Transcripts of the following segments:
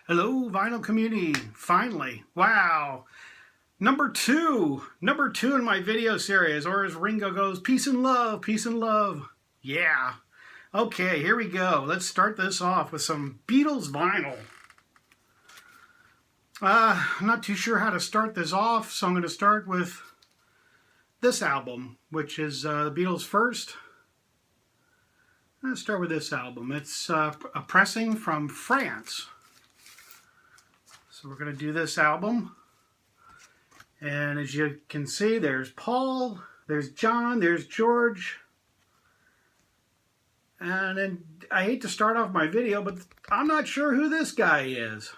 Hello, vinyl community. Finally, wow. Number two in my video series, or as Ringo goes, peace and love, peace and love. Yeah. Okay, here we go. Let's start this off with some Beatles vinyl. I'm not too sure how to start this off, so I'm going to start with this album, which is the Beatles' first. Let's start with this album. It's a pressing from France. So we're going to do this album. And as you can see, there's Paul, there's John, there's George. And then I hate to start off my video, but I'm not sure who this guy is.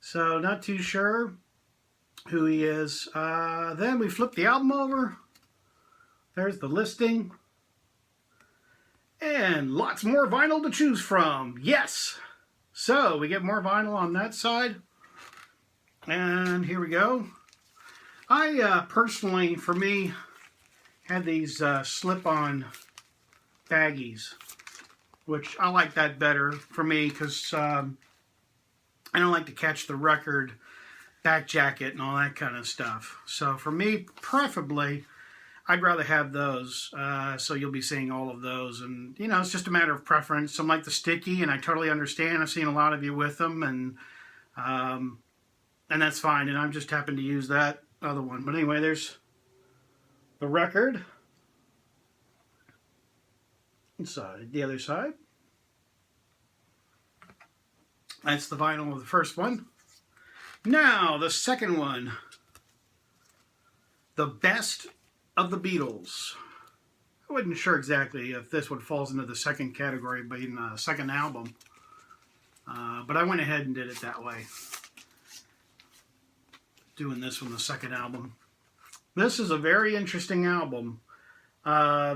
So not too sure who he is. Then we flip the album over. There's the listing. And lots more vinyl to choose from. Yes! So we get more vinyl on that side. And here we go. I personally, for me, had these slip-on baggies, which I like that better for me because I don't like to catch the record back jacket and all that kind of stuff. So for me, preferably, I'd rather have those. So you'll be seeing all of those, and you know, it's just a matter of preference. Some like the sticky, and I totally understand. I've seen a lot of you with them, and that's fine. And I'm just happen to use that other one. But anyway, there's the record. Inside the other side. That's the vinyl of the first one. Now the second one. The best of the Beatles. I wasn't sure exactly if this one falls into the second category, being the second album. But I went ahead and did it that way. Doing this one, the second album. This is a very interesting album.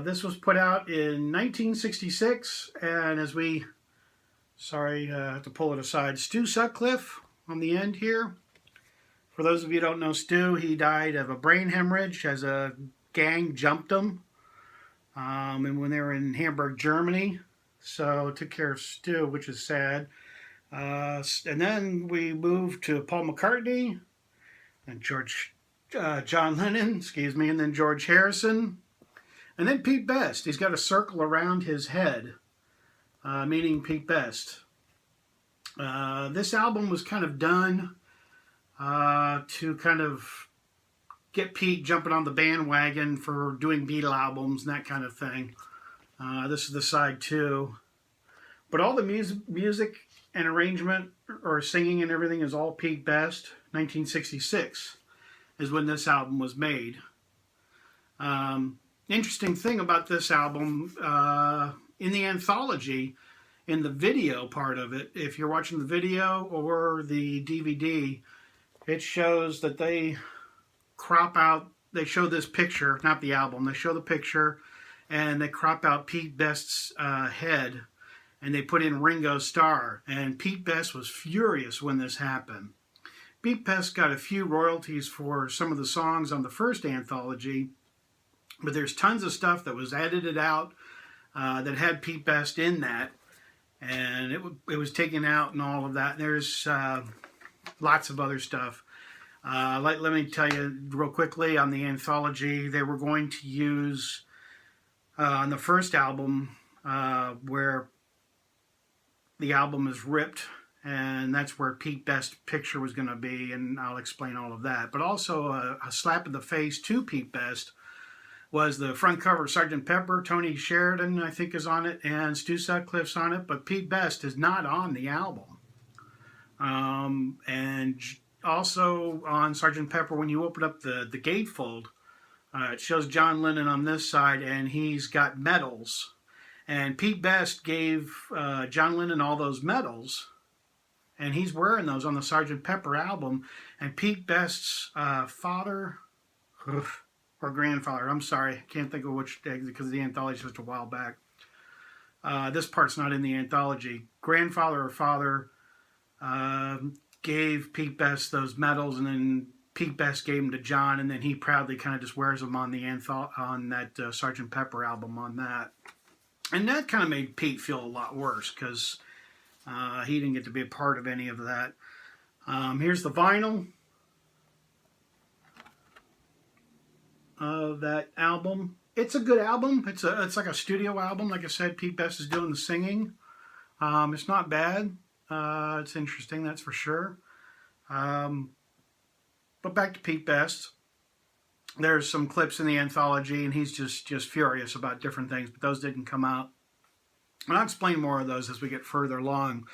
This was put out in 1966, and as we, sorry, I have to pull it aside, Stu Sutcliffe on the end here. For those of you who don't know Stu, he died of a brain hemorrhage as a gang jumped him, and when they were in Hamburg, Germany. So took care of Stu, which is sad. And then we moved to Paul McCartney, and John Lennon, excuse me, and then George Harrison, and then Pete Best. He's got a circle around his head, meaning Pete Best. This album was kind of done to kind of get Pete jumping on the bandwagon for doing Beatle albums and that kind of thing. This is the side two. But all the music and arrangement or singing and everything is all Pete Best. 1966 is when this album was made. Interesting thing about this album, in the anthology, in the video part of it, if you're watching the video or the DVD, it shows that they crop out, they show this picture, not the album, they show the picture, and they crop out Pete Best's head, and they put in Ringo Starr. And Pete Best was furious when this happened. Pete Best got a few royalties for some of the songs on the first anthology, but there's tons of stuff that was edited out that had Pete Best in that, and it was taken out and all of that. There's lots of other stuff. Let me tell you real quickly, on the anthology, they were going to use, on the first album, where the album is ripped, and that's where Pete Best's picture was going to be, and I'll explain all of that. But also a slap in the face to Pete Best was the front cover of Sgt. Pepper. Tony Sheridan, I think, is on it, and Stu Sutcliffe's on it, but Pete Best is not on the album. And also on Sgt. Pepper, when you open up the gatefold, it shows John Lennon on this side, and he's got medals. And Pete Best gave John Lennon all those medals, and he's wearing those on the Sgt. Pepper album. And Pete Best's father, or grandfather, I'm sorry, I can't think of which, because the anthology was just a while back. This part's not in the anthology. Grandfather or father gave Pete Best those medals, and then Pete Best gave them to John, and then he proudly kind of just wears them on the on that Sgt. Pepper album on that. And that kind of made Pete feel a lot worse, because He didn't get to be a part of any of that. Here's the vinyl of that album. It's a good album. It's like a studio album. Like I said, Pete Best is doing the singing. It's not bad. It's interesting, that's for sure. But back to Pete Best. There's some clips in the anthology, and he's just furious about different things, but those didn't come out. And I'll explain more of those as we get further along.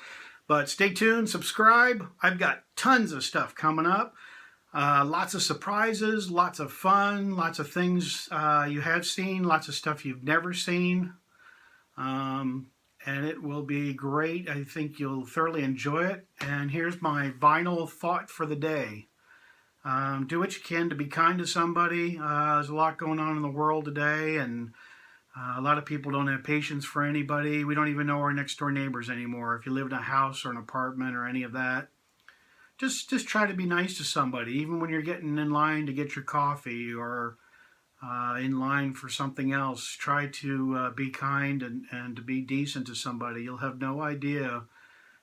But stay tuned, subscribe. I've got tons of stuff coming up. Lots of surprises, lots of fun, lots of things you have seen, lots of stuff you've never seen. And it will be great. I think you'll thoroughly enjoy it. And here's my vinyl thought for the day. Do what you can to be kind to somebody. There's a lot going on in the world today, and a lot of people don't have patience for anybody. We don't even know our next door neighbors anymore. If you live in a house or an apartment or any of that, just try to be nice to somebody, even when you're getting in line to get your coffee or in line for something else. Try to be kind and to be decent to somebody. You'll have no idea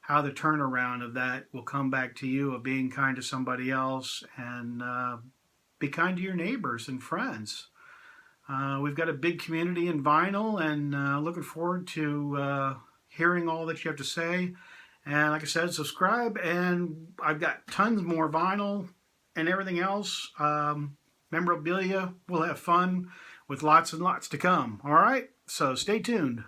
how the turnaround of that will come back to you, of being kind to somebody else, and be kind to your neighbors and friends. We've got a big community in vinyl, and looking forward to hearing all that you have to say. And like I said, subscribe, and I've got tons more vinyl and everything else. Memorabilia. We'll have fun with lots and lots to come. All right? So stay tuned.